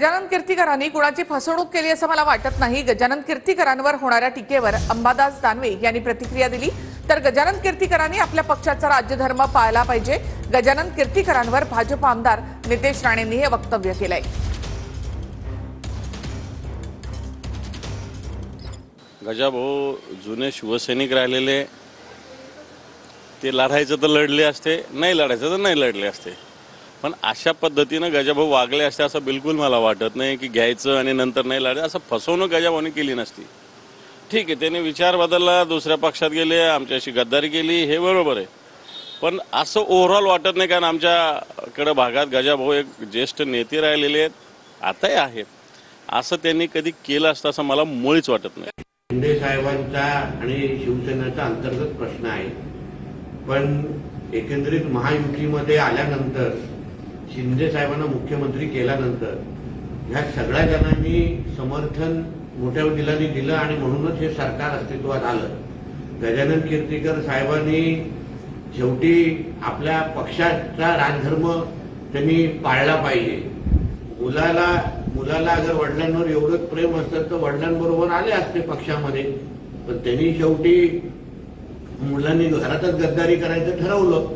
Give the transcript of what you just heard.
गजानन कीर्तीकरांनी कुणाची फसवणूक केली असं मला वाटत नाही। गजानन कीर्तीकरांवर होणाऱ्या टीकेवर अंबादास दानवे यांनी प्रतिक्रिया दिली। तर गजानन कीर्तीकरांनी आपल्या पक्षाचा राज्यधर्म पाळला पाहिजे। गजानन कीर्तीकरांवर भाजप आमदार नितेश राणेंनी हे वक्तव्य केलंय। गजाभाऊ जुने शिवसैनिक राहिलेले, ते लढायचं तर लढले असते, नाही लढायचं तर नाही लढले असते। पण अशा पद्धतीने गजाभाऊ वागले असते असं बिलकुल मला वाटत नाही की घ्यायचं आणि नंतर नाही लढायचं। असं फसवणूक गजाभाऊने केली नसती। ठीक आहे, त्याने विचार बदलला, दुसऱ्या पक्षात गेले, आमच्याशी गद्दारी केली, हे बरोबर आहे। पण असं ओव्हरऑल वाटत नाही, कारण आमच्याकडे भागात गजाभाऊ एक ज्येष्ठ नेते राहिलेले आहेत, आताही आहेत। असं त्यांनी कधी केलं असतं असं मला मुळीच वाटत नाही। शिंदे साहेबांचा आणि शिवसेनेचा अंतर्गत प्रश्न आहे, पण एकंदरीत महायुतीमध्ये आल्यानंतर, शिंदे साहेबांना मुख्यमंत्री केल्यानंतर ह्या सगळ्या जणांनी समर्थन मोठ्या दिलाने दिलं आणि म्हणूनच हे सरकार अस्तित्वात आलं। गजानन कीर्तीकर साहेबांनी शेवटी आपल्या पक्षाचा राजधर्म त्यांनी पाळला पाहिजे। मुलाला अगर वडिलांवर एवढंच प्रेम असतं तर वडिलांबरोबर आले असते पक्षामध्ये, पण त्यांनी शेवटी मुलांनी घरातच गद्दारी करायचं ठरवलं।